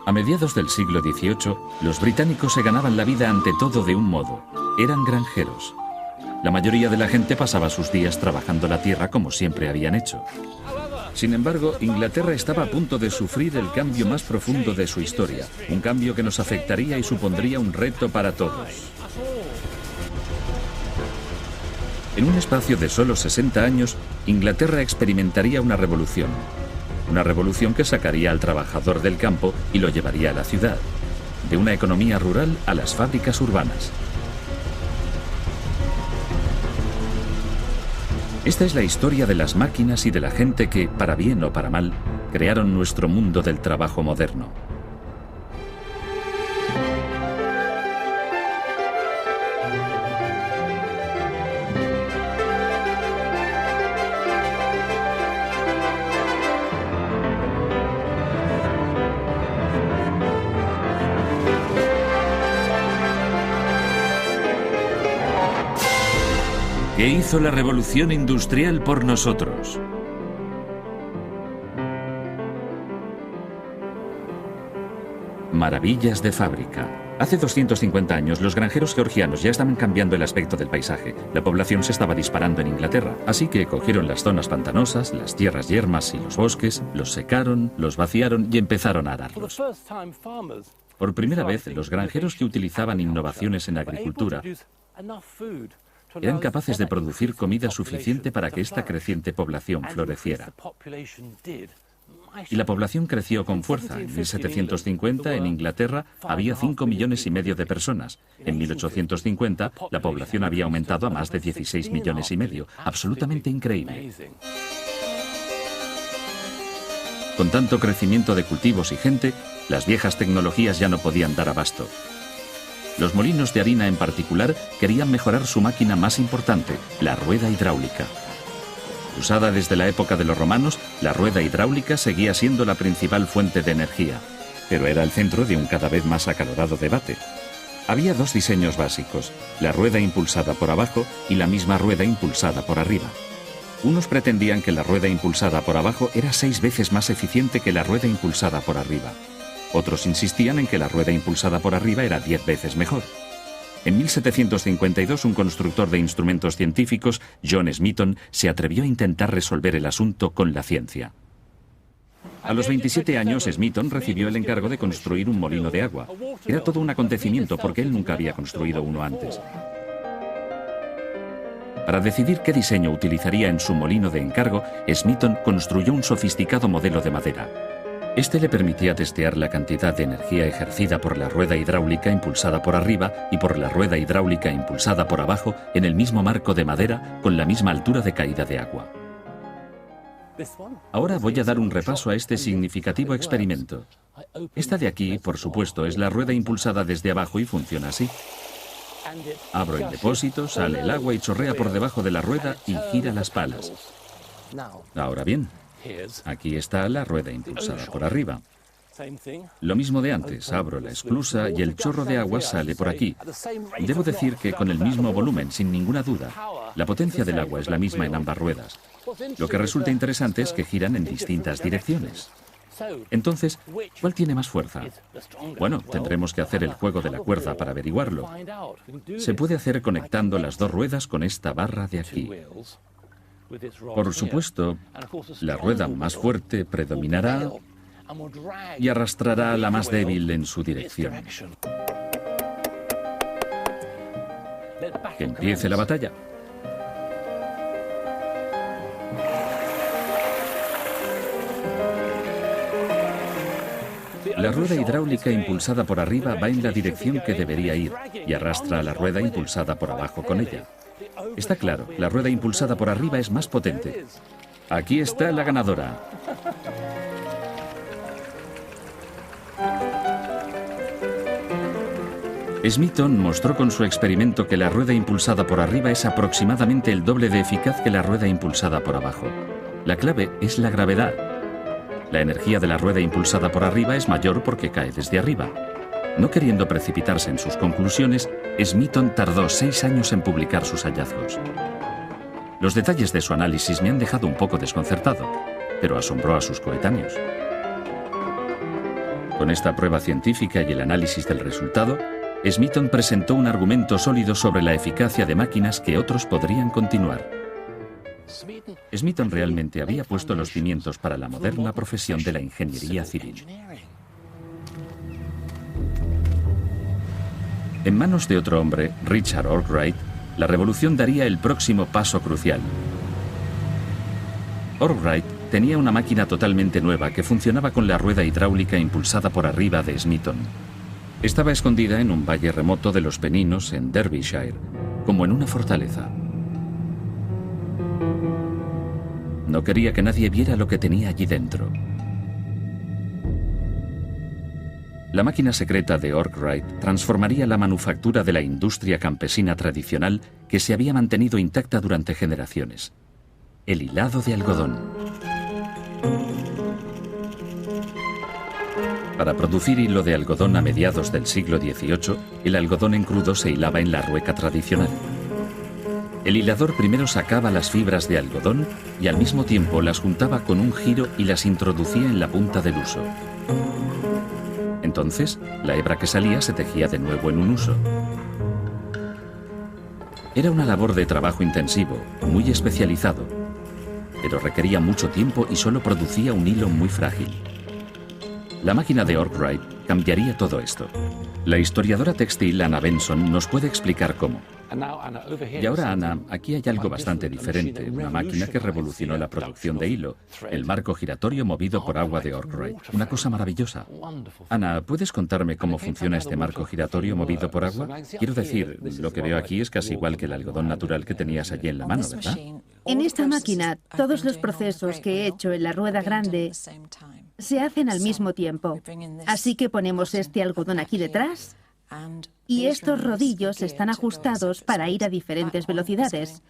A mediados del siglo XVIII, los británicos se ganaban la vida ante todo de un modo. Eran granjeros. La mayoría de la gente pasaba sus días trabajando la tierra como siempre habían hecho. Sin embargo, Inglaterra estaba a punto de sufrir el cambio más profundo de su historia. Un cambio que nos afectaría y supondría un reto para todos. En un espacio de solo 60 años, Inglaterra experimentaría una revolución. Una revolución que sacaría al trabajador del campo y lo llevaría a la ciudad. De una economía rural a las fábricas urbanas. Esta es la historia de las máquinas y de la gente que, para bien o para mal, crearon nuestro mundo del trabajo moderno. ¿Qué hizo la revolución industrial por nosotros? Maravillas de fábrica. Hace 250 años, los granjeros georgianos ya estaban cambiando el aspecto del paisaje. La población se estaba disparando en Inglaterra, así que cogieron las zonas pantanosas, las tierras yermas y los bosques, los secaron, los vaciaron y empezaron a ararlos. Por primera vez, los granjeros que utilizaban innovaciones en agricultura eran capaces de producir comida suficiente para que esta creciente población floreciera. Y la población creció con fuerza. En 1750, en Inglaterra, había 5,5 millones de personas. En 1850, la población había aumentado a más de 16,5 millones. Absolutamente increíble. Con tanto crecimiento de cultivos y gente, las viejas tecnologías ya no podían dar abasto. Los molinos de harina en particular querían mejorar su máquina más importante, la rueda hidráulica. Usada desde la época de los romanos, la rueda hidráulica seguía siendo la principal fuente de energía, pero era el centro de un cada vez más acalorado debate. Había dos diseños básicos, la rueda impulsada por abajo y la misma rueda impulsada por arriba. Unos pretendían que la rueda impulsada por abajo era 6 veces más eficiente que la rueda impulsada por arriba. Otros insistían en que la rueda impulsada por arriba era 10 veces mejor. En 1752, un constructor de instrumentos científicos, John Smeaton, se atrevió a intentar resolver el asunto con la ciencia. A los 27 años, Smeaton recibió el encargo de construir un molino de agua. Era todo un acontecimiento porque él nunca había construido uno antes. Para decidir qué diseño utilizaría en su molino de encargo, Smeaton construyó un sofisticado modelo de madera. Este le permitía testear la cantidad de energía ejercida por la rueda hidráulica impulsada por arriba y por la rueda hidráulica impulsada por abajo en el mismo marco de madera con la misma altura de caída de agua. Ahora voy a dar un repaso a este significativo experimento. Esta de aquí, por supuesto, es la rueda impulsada desde abajo y funciona así. Abro el depósito, sale el agua y chorrea por debajo de la rueda y gira las palas. Ahora bien, aquí está la rueda impulsada por arriba. Lo mismo de antes, abro la esclusa y el chorro de agua sale por aquí. Debo decir que con el mismo volumen, sin ninguna duda. La potencia del agua es la misma en ambas ruedas. Lo que resulta interesante es que giran en distintas direcciones. Entonces, ¿cuál tiene más fuerza? Bueno, tendremos que hacer el juego de la cuerda para averiguarlo. Se puede hacer conectando las dos ruedas con esta barra de aquí. Por supuesto, la rueda más fuerte predominará y arrastrará a la más débil en su dirección. Que empiece la batalla. La rueda hidráulica impulsada por arriba va en la dirección que debería ir y arrastra a la rueda impulsada por abajo con ella. Está claro, la rueda impulsada por arriba es más potente. Aquí está la ganadora. Smeaton mostró con su experimento que la rueda impulsada por arriba es aproximadamente el doble de eficaz que la rueda impulsada por abajo. La clave es la gravedad. La energía de la rueda impulsada por arriba es mayor porque cae desde arriba. No queriendo precipitarse en sus conclusiones, Smeaton tardó 6 años en publicar sus hallazgos. Los detalles de su análisis me han dejado un poco desconcertado, pero asombró a sus coetáneos. Con esta prueba científica y el análisis del resultado, Smeaton presentó un argumento sólido sobre la eficacia de máquinas que otros podrían continuar. Smeaton realmente había puesto los cimientos para la moderna profesión de la ingeniería civil. En manos de otro hombre, Richard Arkwright, la revolución daría el próximo paso crucial. Arkwright tenía una máquina totalmente nueva que funcionaba con la rueda hidráulica impulsada por arriba de Smeaton. Estaba escondida en un valle remoto de los Peninos, en Derbyshire, como en una fortaleza. No quería que nadie viera lo que tenía allí dentro. La máquina secreta de Arkwright transformaría la manufactura de la industria campesina tradicional que se había mantenido intacta durante generaciones. El hilado de algodón. Para producir hilo de algodón a mediados del siglo XVIII, el algodón en crudo se hilaba en la rueca tradicional. El hilador primero sacaba las fibras de algodón y al mismo tiempo las juntaba con un giro y las introducía en la punta del huso. Entonces, la hebra que salía se tejía de nuevo en un huso. Era una labor de trabajo intensivo, muy especializado, pero requería mucho tiempo y solo producía un hilo muy frágil. La máquina de Arkwright cambiaría todo esto. La historiadora textil Anna Benson nos puede explicar cómo. Y ahora, Anna, aquí hay algo bastante diferente, una máquina que revolucionó la producción de hilo, el marco giratorio movido por agua de Arkwright, una cosa maravillosa. Anna, ¿puedes contarme cómo funciona este marco giratorio movido por agua? Quiero decir, lo que veo aquí es casi igual que el algodón natural que tenías allí en la mano, ¿verdad? En esta máquina, todos los procesos que he hecho en la rueda grande se hacen al mismo tiempo. Así que ponemos este algodón aquí detrás y estos rodillos están ajustados para ir a diferentes velocidades.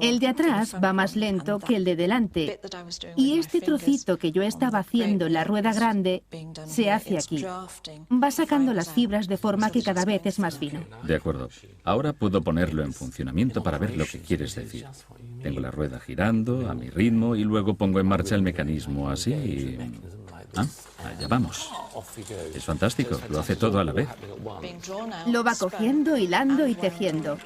El de atrás va más lento que el de delante y este trocito que yo estaba haciendo en la rueda grande se hace aquí. Va sacando las fibras de forma que cada vez es más fino. De acuerdo. Ahora puedo ponerlo en funcionamiento para ver lo que quieres decir. Tengo la rueda girando a mi ritmo y luego pongo en marcha el mecanismo así y... Ah, allá vamos. Es fantástico, lo hace todo a la vez. Lo va cogiendo, hilando y tejiendo.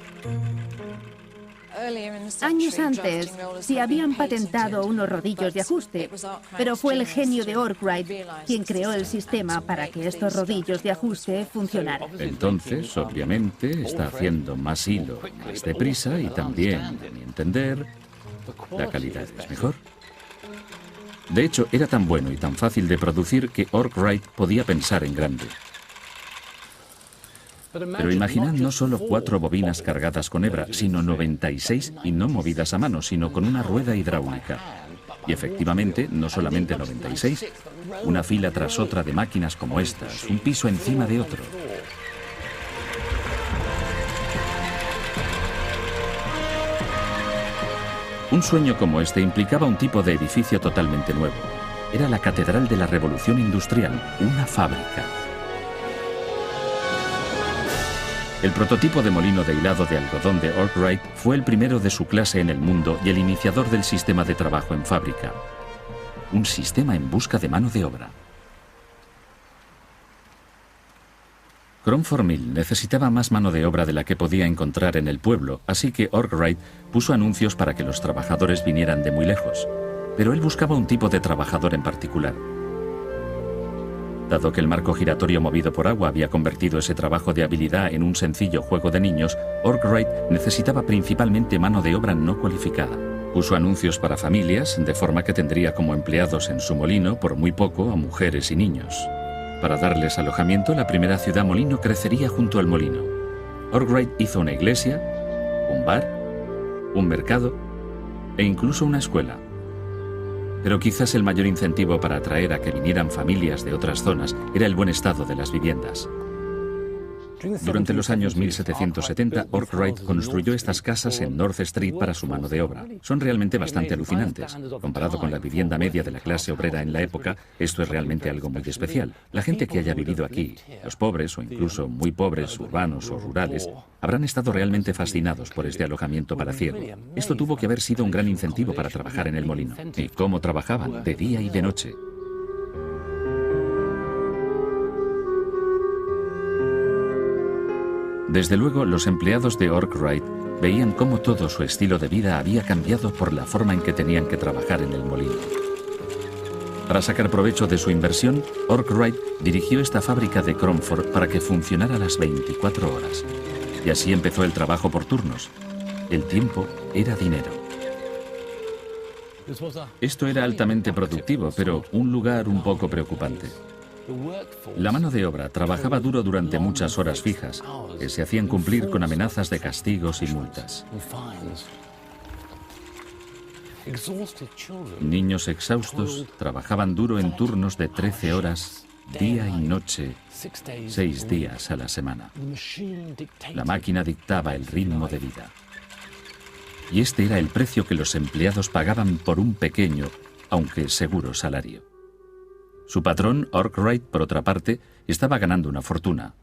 Años antes se habían patentado unos rodillos de ajuste, pero fue el genio de Arkwright quien creó el sistema para que estos rodillos de ajuste funcionaran. Entonces, obviamente, está haciendo más hilo más deprisa y también, a mi entender, la calidad es mejor. De hecho, era tan bueno y tan fácil de producir que Arkwright podía pensar en grande. Pero imaginad no solo 4 bobinas cargadas con hebra, sino 96 y no movidas a mano, sino con una rueda hidráulica. Y efectivamente, no solamente 96, una fila tras otra de máquinas como estas, un piso encima de otro. Un sueño como este implicaba un tipo de edificio totalmente nuevo. Era la catedral de la revolución industrial, una fábrica. El prototipo de molino de hilado de algodón de Arkwright fue el primero de su clase en el mundo y el iniciador del sistema de trabajo en fábrica. Un sistema en busca de mano de obra. Cromford Mill necesitaba más mano de obra de la que podía encontrar en el pueblo, así que Arkwright puso anuncios para que los trabajadores vinieran de muy lejos. Pero él buscaba un tipo de trabajador en particular. Dado que el marco giratorio movido por agua había convertido ese trabajo de habilidad en un sencillo juego de niños, Arkwright necesitaba principalmente mano de obra no cualificada. Puso anuncios para familias, de forma que tendría como empleados en su molino, por muy poco, a mujeres y niños. Para darles alojamiento, la primera ciudad molino crecería junto al molino. Arkwright hizo una iglesia, un bar, un mercado e incluso una escuela. Pero quizás el mayor incentivo para atraer a que vinieran familias de otras zonas era el buen estado de las viviendas. Durante los años 1770, Arkwright construyó estas casas en North Street para su mano de obra. Son realmente bastante alucinantes. Comparado con la vivienda media de la clase obrera en la época, esto es realmente algo muy especial. La gente que haya vivido aquí, los pobres o incluso muy pobres, urbanos o rurales, habrán estado realmente fascinados por este alojamiento palaciego. Esto tuvo que haber sido un gran incentivo para trabajar en el molino. ¿Y cómo trabajaban? De día y de noche. Desde luego, los empleados de Arkwright veían cómo todo su estilo de vida había cambiado por la forma en que tenían que trabajar en el molino. Para sacar provecho de su inversión, Arkwright dirigió esta fábrica de Cromford para que funcionara las 24 horas. Y así empezó el trabajo por turnos. El tiempo era dinero. Esto era altamente productivo, pero un lugar un poco preocupante. La mano de obra trabajaba duro durante muchas horas fijas, que se hacían cumplir con amenazas de castigos y multas. Niños exhaustos trabajaban duro en turnos de 13 horas, día y noche, 6 días a la semana. La máquina dictaba el ritmo de vida. Y este era el precio que los empleados pagaban por un pequeño, aunque seguro salario. Su patrón, Arkwright, por otra parte, estaba ganando una fortuna.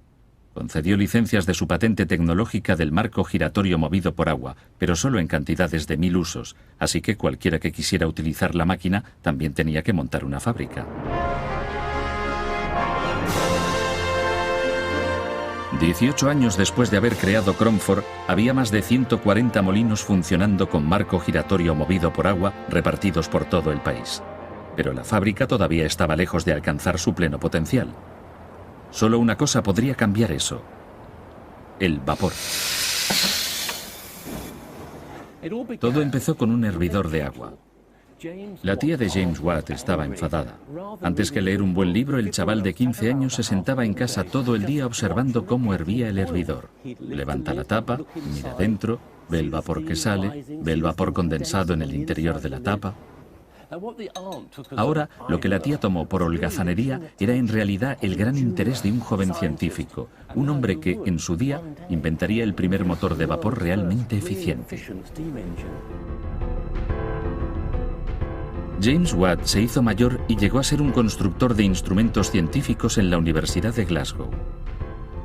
Concedió licencias de su patente tecnológica del marco giratorio movido por agua, pero solo en cantidades de 1000 usos, así que cualquiera que quisiera utilizar la máquina también tenía que montar una fábrica. 18 años después de haber creado Cromford, había más de 140 molinos funcionando con marco giratorio movido por agua repartidos por todo el país. Pero la fábrica todavía estaba lejos de alcanzar su pleno potencial. Solo una cosa podría cambiar eso: el vapor. Todo empezó con un hervidor de agua. La tía de James Watt estaba enfadada. Antes que leer un buen libro, el chaval de 15 años se sentaba en casa todo el día observando cómo hervía el hervidor. Levanta la tapa, mira dentro, ve el vapor que sale, ve el vapor condensado en el interior de la tapa. Ahora, lo que la tía tomó por holgazanería era en realidad el gran interés de un joven científico, un hombre que, en su día, inventaría el primer motor de vapor realmente eficiente. James Watt se hizo mayor y llegó a ser un constructor de instrumentos científicos en la Universidad de Glasgow.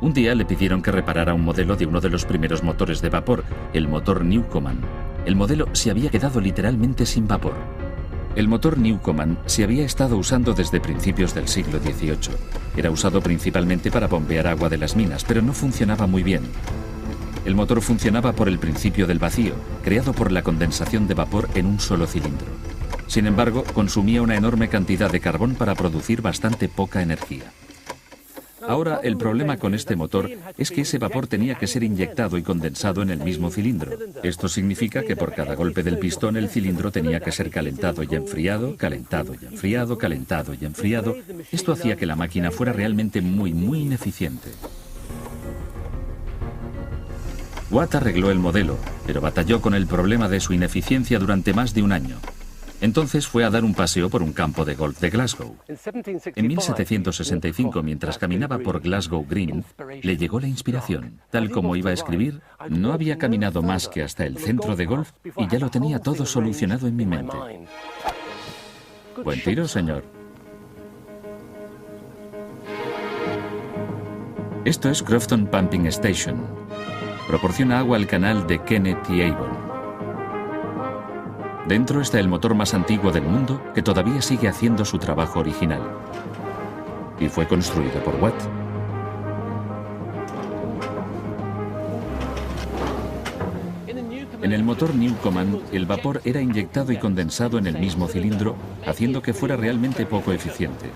Un día le pidieron que reparara un modelo de uno de los primeros motores de vapor, el motor Newcomen. El modelo se había quedado literalmente sin vapor. El motor Newcomen se había estado usando desde principios del siglo XVIII. Era usado principalmente para bombear agua de las minas, pero no funcionaba muy bien. El motor funcionaba por el principio del vacío, creado por la condensación de vapor en un solo cilindro. Sin embargo, consumía una enorme cantidad de carbón para producir bastante poca energía. Ahora, el problema con este motor es que ese vapor tenía que ser inyectado y condensado en el mismo cilindro. Esto significa que por cada golpe del pistón el cilindro tenía que ser calentado y enfriado, calentado y enfriado, calentado y enfriado. Esto hacía que la máquina fuera realmente muy ineficiente. Watt arregló el modelo, pero batalló con el problema de su ineficiencia durante más de un año. Entonces fue a dar un paseo por un campo de golf de Glasgow. En 1765, mientras caminaba por Glasgow Green, le llegó la inspiración. Tal como iba a escribir, no había caminado más que hasta el centro de golf y ya lo tenía todo solucionado en mi mente. Buen tiro, señor. Esto es Crofton Pumping Station. Proporciona agua al canal de Kennet y Avon. Dentro está el motor más antiguo del mundo que todavía sigue haciendo su trabajo original. Y fue construido por Watt. En el motor Newcomen, el vapor era inyectado y condensado en el mismo cilindro, haciendo que fuera realmente poco eficiente.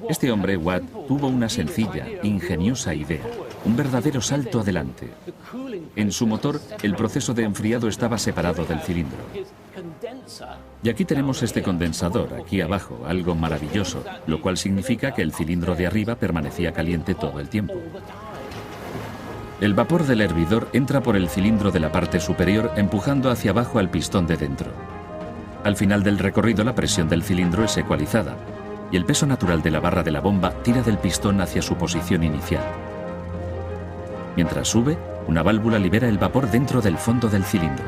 Este hombre, Watt, tuvo una sencilla, ingeniosa idea, un verdadero salto adelante. En su motor, el proceso de enfriado estaba separado del cilindro. Y aquí tenemos este condensador, aquí abajo, algo maravilloso, lo cual significa que el cilindro de arriba permanecía caliente todo el tiempo. El vapor del hervidor entra por el cilindro de la parte superior empujando hacia abajo al pistón de dentro. Al final del recorrido la presión del cilindro es ecualizada y el peso natural de la barra de la bomba tira del pistón hacia su posición inicial. Mientras sube, una válvula libera el vapor dentro del fondo del cilindro.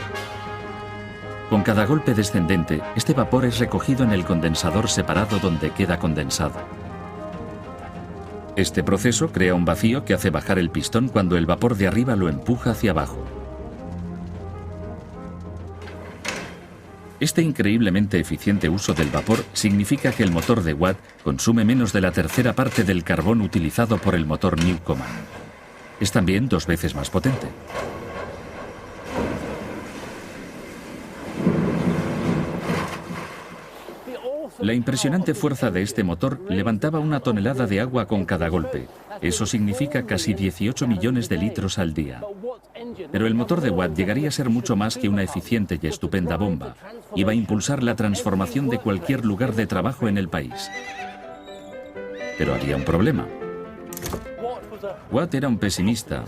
Con cada golpe descendente, este vapor es recogido en el condensador separado donde queda condensado. Este proceso crea un vacío que hace bajar el pistón cuando el vapor de arriba lo empuja hacia abajo. Este increíblemente eficiente uso del vapor significa que el motor de Watt consume menos de la tercera parte del carbón utilizado por el motor Newcomen. Es también 2 veces más potente. La impresionante fuerza de este motor levantaba 1 tonelada de agua con cada golpe. Eso significa casi 18 millones de litros al día. Pero el motor de Watt llegaría a ser mucho más que una eficiente y estupenda bomba. Iba a impulsar la transformación de cualquier lugar de trabajo en el país. Pero había un problema. Watt era un pesimista,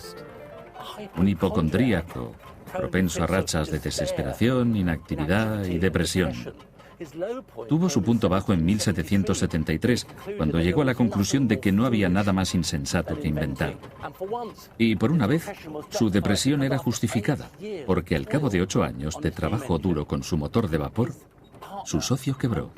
un hipocondríaco, propenso a rachas de desesperación, inactividad y depresión. Tuvo su punto bajo en 1773, cuando llegó a la conclusión de que no había nada más insensato que inventar. Y por una vez, su depresión era justificada, porque al cabo de 8 años de trabajo duro con su motor de vapor, su socio quebró.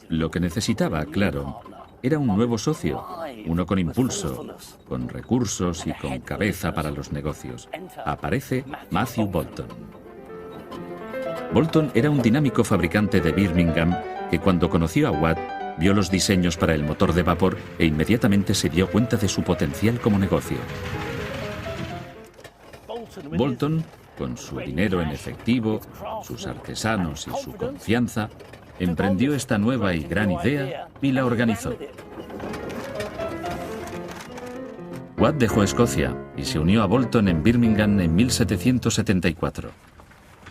Lo que necesitaba, claro, era un nuevo socio, uno con impulso, con recursos y con cabeza para los negocios. Aparece Matthew Boulton. Boulton era un dinámico fabricante de Birmingham que cuando conoció a Watt vio los diseños para el motor de vapor e inmediatamente se dio cuenta de su potencial como negocio. Boulton, con su dinero en efectivo, sus artesanos y su confianza, emprendió esta nueva y gran idea y la organizó. Watt dejó Escocia y se unió a Boulton en Birmingham en 1774.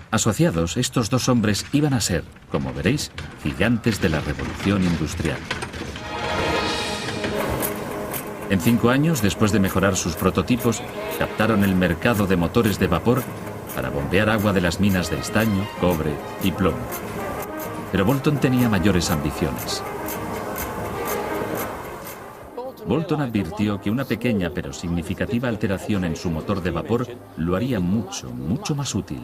Asociados, estos 2 hombres iban a ser, como veréis, gigantes de la revolución industrial. En 5 años, después de mejorar sus prototipos, captaron el mercado de motores de vapor para bombear agua de las minas de estaño, cobre y plomo. Pero Boulton tenía mayores ambiciones. Boulton advirtió que una pequeña pero significativa alteración en su motor de vapor lo haría mucho, mucho más útil.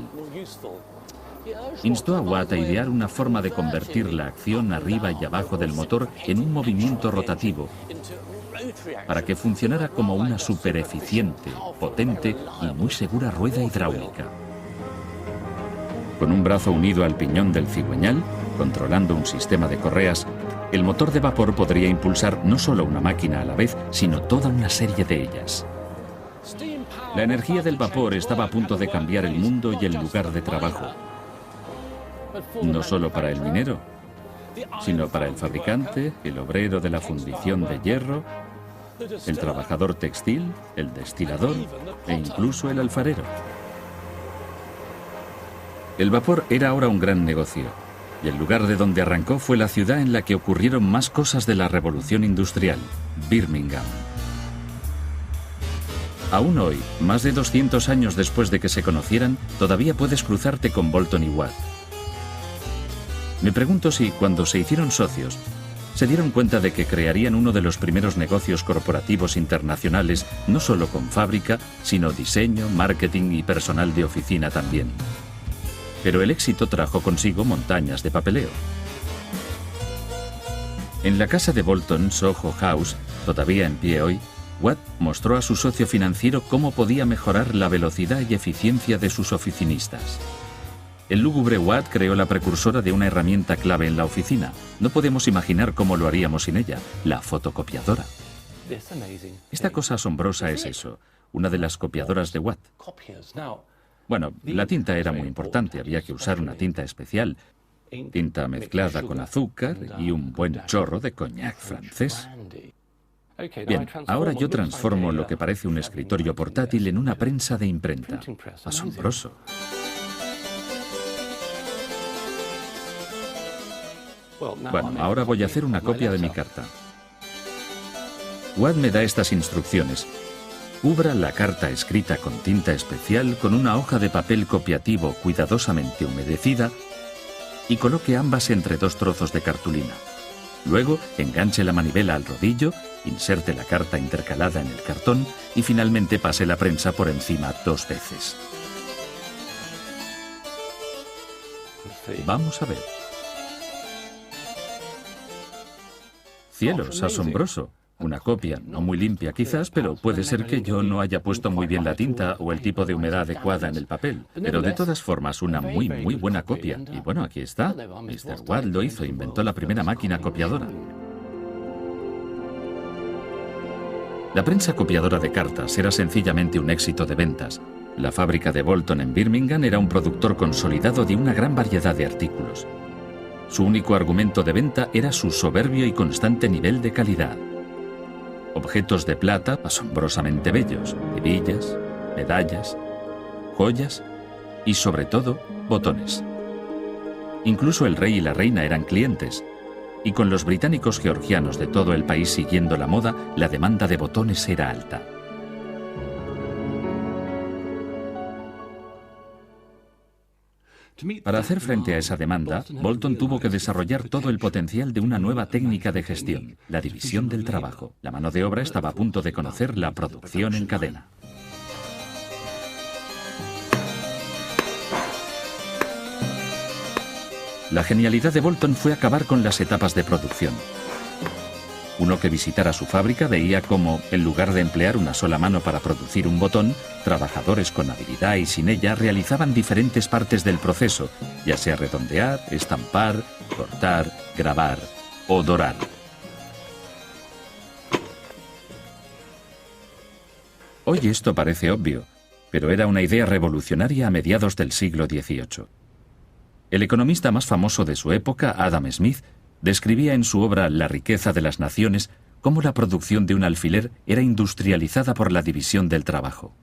Instó a Watt a idear una forma de convertir la acción arriba y abajo del motor en un movimiento rotativo, para que funcionara como una supereficiente, potente y muy segura rueda hidráulica. Con un brazo unido al piñón del cigüeñal, controlando un sistema de correas, el motor de vapor podría impulsar no solo una máquina a la vez, sino toda una serie de ellas. La energía del vapor estaba a punto de cambiar el mundo y el lugar de trabajo. No solo para el minero, sino para el fabricante, el obrero de la fundición de hierro, el trabajador textil, el destilador e incluso el alfarero. El vapor era ahora un gran negocio. Y el lugar de donde arrancó fue la ciudad en la que ocurrieron más cosas de la revolución industrial, Birmingham. Aún hoy, más de 200 años después de que se conocieran, todavía puedes cruzarte con Boulton y Watt. Me pregunto si, cuando se hicieron socios, se dieron cuenta de que crearían uno de los primeros negocios corporativos internacionales, no solo con fábrica, sino diseño, marketing y personal de oficina también. Pero el éxito trajo consigo montañas de papeleo. En la casa de Boulton, Soho House, todavía en pie hoy, Watt mostró a su socio financiero cómo podía mejorar la velocidad y eficiencia de sus oficinistas. El lúgubre Watt creó la precursora de una herramienta clave en la oficina. No podemos imaginar cómo lo haríamos sin ella, la fotocopiadora. Esta cosa asombrosa es eso, una de las copiadoras de Watt. Bueno, la tinta era muy importante, había que usar una tinta especial, tinta mezclada con azúcar y un buen chorro de coñac francés. Bien, ahora yo transformo lo que parece un escritorio portátil en una prensa de imprenta. Asombroso. Bueno, ahora voy a hacer una copia de mi carta. Watt me da estas instrucciones. Cubra la carta escrita con tinta especial con una hoja de papel copiativo cuidadosamente humedecida y coloque ambas entre 2 trozos de cartulina. Luego, enganche la manivela al rodillo, inserte la carta intercalada en el cartón y finalmente pase la prensa por encima 2 veces. Vamos a ver. Cielos, asombroso. Una copia, no muy limpia quizás, pero puede ser que yo no haya puesto muy bien la tinta o el tipo de humedad adecuada en el papel. Pero de todas formas, una muy buena copia. Y bueno, aquí está. Mr. Watt lo hizo, inventó la primera máquina copiadora. La prensa copiadora de cartas era sencillamente un éxito de ventas. La fábrica de Bolton en Birmingham era un productor consolidado de una gran variedad de artículos. Su único argumento de venta era su soberbio y constante nivel de calidad. Objetos de plata asombrosamente bellos, hebillas, medallas, joyas y, sobre todo, botones. Incluso el rey y la reina eran clientes, y con los británicos georgianos de todo el país siguiendo la moda, la demanda de botones era alta. Para hacer frente a esa demanda, Bolton tuvo que desarrollar todo el potencial de una nueva técnica de gestión, la división del trabajo. La mano de obra estaba a punto de conocer la producción en cadena. La genialidad de Bolton fue acabar con las etapas de producción. Uno que visitara su fábrica veía cómo, en lugar de emplear una sola mano para producir un botón, trabajadores con habilidad y sin ella realizaban diferentes partes del proceso, ya sea redondear, estampar, cortar, grabar o dorar. Hoy esto parece obvio, pero era una idea revolucionaria a mediados del siglo XVIII. El economista más famoso de su época, Adam Smith, describía en su obra La riqueza de las naciones cómo la producción de un alfiler era industrializada por la división del trabajo.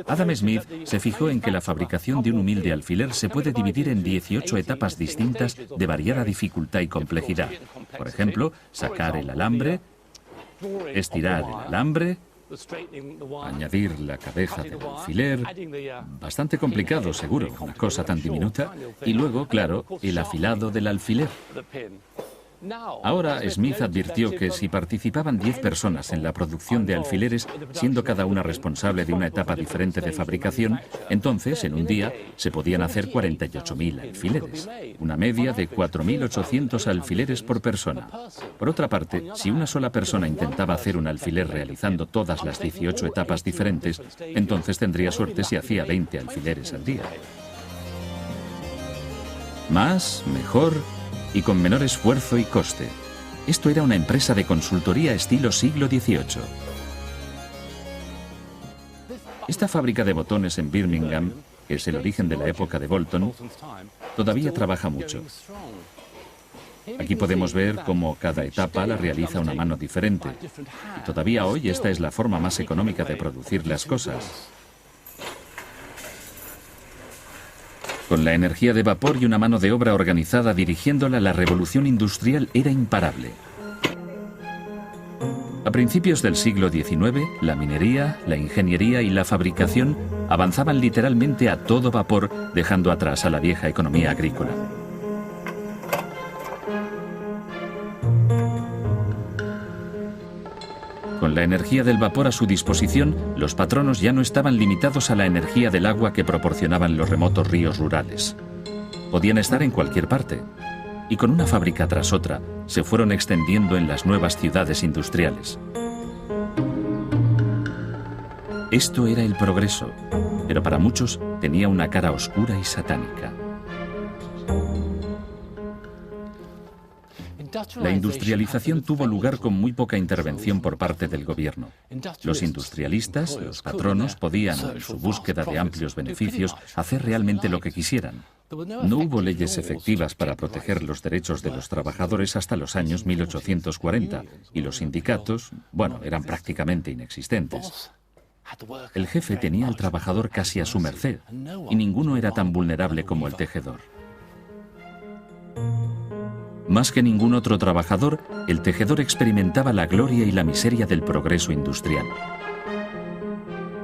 Adam Smith se fijó en que la fabricación de un humilde alfiler se puede dividir en 18 etapas distintas de variada dificultad y complejidad. Por ejemplo, sacar el alambre, estirar el alambre, añadir la cabeza del alfiler, bastante complicado seguro, una cosa tan diminuta, y luego, claro, el afilado del alfiler. Ahora Smith advirtió que si participaban 10 personas en la producción de alfileres, siendo cada una responsable de una etapa diferente de fabricación, entonces, en un día, se podían hacer 48.000 alfileres, una media de 4.800 alfileres por persona. Por otra parte, si una sola persona intentaba hacer un alfiler realizando todas las 18 etapas diferentes, entonces tendría suerte si hacía 20 alfileres al día. Más, mejor y con menor esfuerzo y coste. Esto era una empresa de consultoría estilo siglo XVIII. Esta fábrica de botones en Birmingham, que es el origen de la época de Bolton, todavía trabaja mucho. Aquí podemos ver cómo cada etapa la realiza una mano diferente. Y todavía hoy esta es la forma más económica de producir las cosas. Con la energía de vapor y una mano de obra organizada dirigiéndola, la revolución industrial era imparable. A principios del siglo XIX, la minería, la ingeniería y la fabricación avanzaban literalmente a todo vapor, dejando atrás a la vieja economía agrícola. Con la energía del vapor a su disposición, los patronos ya no estaban limitados a la energía del agua que proporcionaban los remotos ríos rurales. Podían estar en cualquier parte, y con una fábrica tras otra, se fueron extendiendo en las nuevas ciudades industriales. Esto era el progreso, pero para muchos tenía una cara oscura y satánica. La industrialización tuvo lugar con muy poca intervención por parte del gobierno. Los industrialistas, los patronos, podían, en su búsqueda de amplios beneficios, hacer realmente lo que quisieran. No hubo leyes efectivas para proteger los derechos de los trabajadores hasta los años 1840, y los sindicatos, bueno, eran prácticamente inexistentes. El jefe tenía al trabajador casi a su merced, y ninguno era tan vulnerable como el tejedor. Más que ningún otro trabajador, el tejedor experimentaba la gloria y la miseria del progreso industrial.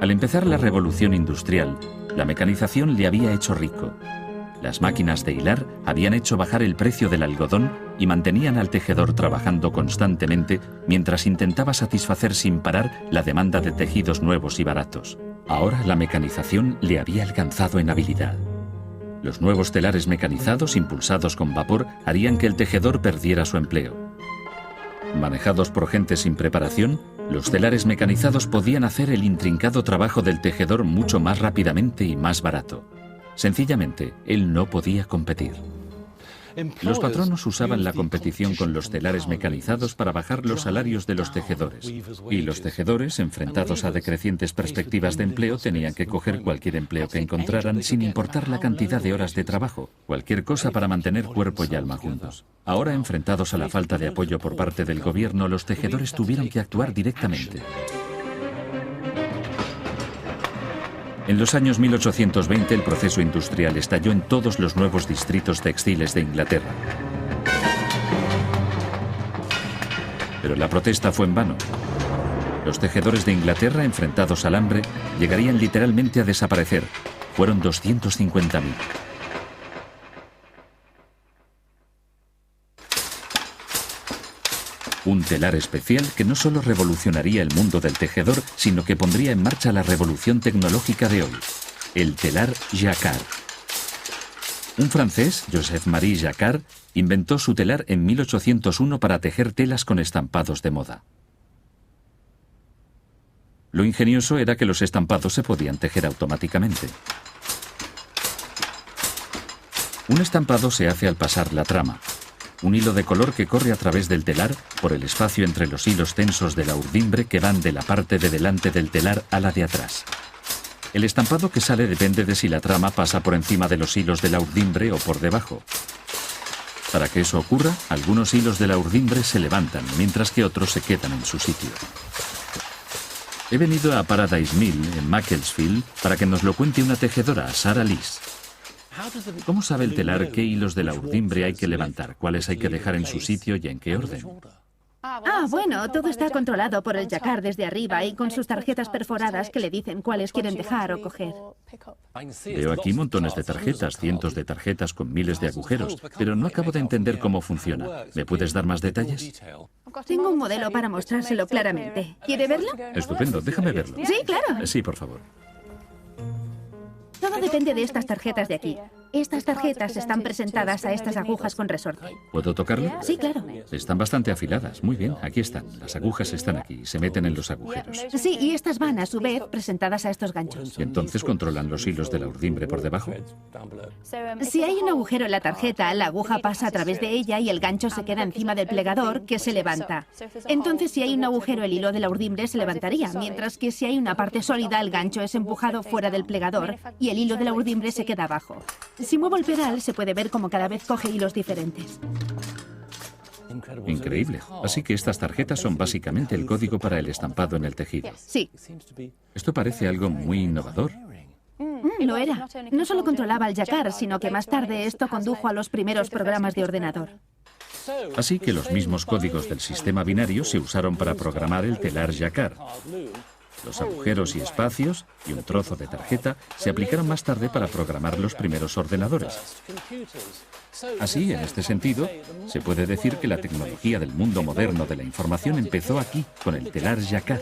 Al empezar la revolución industrial, la mecanización le había hecho rico. Las máquinas de hilar habían hecho bajar el precio del algodón y mantenían al tejedor trabajando constantemente mientras intentaba satisfacer sin parar la demanda de tejidos nuevos y baratos. Ahora la mecanización le había alcanzado en habilidad. Los nuevos telares mecanizados, impulsados con vapor, harían que el tejedor perdiera su empleo. Manejados por gente sin preparación, los telares mecanizados podían hacer el intrincado trabajo del tejedor mucho más rápidamente y más barato. Sencillamente, él no podía competir. Los patronos usaban la competición con los telares mecanizados para bajar los salarios de los tejedores. Y los tejedores, enfrentados a decrecientes perspectivas de empleo, tenían que coger cualquier empleo que encontraran sin importar la cantidad de horas de trabajo, cualquier cosa para mantener cuerpo y alma juntos. Ahora, enfrentados a la falta de apoyo por parte del gobierno, los tejedores tuvieron que actuar directamente. En los años 1820 el proceso industrial estalló en todos los nuevos distritos textiles de Inglaterra. Pero la protesta fue en vano. Los tejedores de Inglaterra, enfrentados al hambre, llegarían literalmente a desaparecer. Fueron 250.000. Un telar especial que no solo revolucionaría el mundo del tejedor, sino que pondría en marcha la revolución tecnológica de hoy, el telar Jacquard. Un francés, Joseph-Marie Jacquard, inventó su telar en 1801 para tejer telas con estampados de moda. Lo ingenioso era que los estampados se podían tejer automáticamente. Un estampado se hace al pasar la trama. Un hilo de color que corre a través del telar por el espacio entre los hilos tensos de la urdimbre que van de la parte de delante del telar a la de atrás. El estampado que sale depende de si la trama pasa por encima de los hilos de la urdimbre o por debajo. Para que eso ocurra, algunos hilos de la urdimbre se levantan, mientras que otros se quedan en su sitio. He venido a Paradise Mill, en Macclesfield, para que nos lo cuente una tejedora, Sarah Lees. ¿Cómo sabe el telar qué hilos de la urdimbre hay que levantar, cuáles hay que dejar en su sitio y en qué orden? Bueno, todo está controlado por el Jacquard desde arriba y con sus tarjetas perforadas que le dicen cuáles quieren dejar o coger. Veo aquí montones de tarjetas, cientos de tarjetas con miles de agujeros, pero no acabo de entender cómo funciona. ¿Me puedes dar más detalles? Tengo un modelo para mostrárselo claramente. ¿Quiere verlo? Estupendo, déjame verlo. Sí, claro. Sí, por favor. Todo depende de estas tarjetas de aquí. Estas tarjetas están presentadas a estas agujas con resorte. ¿Puedo tocarlo? Sí, claro. Están bastante afiladas. Muy bien, aquí están. Las agujas están aquí, se meten en los agujeros. Sí, y estas van, a su vez, presentadas a estos ganchos. ¿Y entonces controlan los hilos de la urdimbre por debajo? Si hay un agujero en la tarjeta, la aguja pasa a través de ella y el gancho se queda encima del plegador, que se levanta. Entonces, si hay un agujero, el hilo de la urdimbre se levantaría, mientras que si hay una parte sólida, el gancho es empujado fuera del plegador y el hilo de la urdimbre se queda abajo. Si muevo el pedal, se puede ver como cada vez coge hilos diferentes. Increíble. Así que estas tarjetas son básicamente el código para el estampado en el tejido. Sí. Esto parece algo muy innovador. Lo era. No solo controlaba el Jacquard, sino que más tarde esto condujo a los primeros programas de ordenador. Así que los mismos códigos del sistema binario se usaron para programar el telar Jacquard. Los agujeros y espacios y un trozo de tarjeta se aplicaron más tarde para programar los primeros ordenadores. Así, en este sentido, se puede decir que la tecnología del mundo moderno de la información empezó aquí, con el telar Jacquard.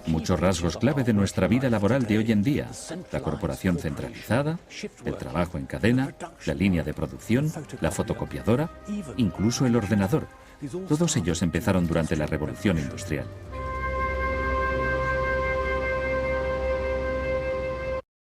Muchos rasgos clave de nuestra vida laboral de hoy en día: la corporación centralizada, el trabajo en cadena, la línea de producción, la fotocopiadora, incluso el ordenador. Todos ellos empezaron durante la Revolución Industrial.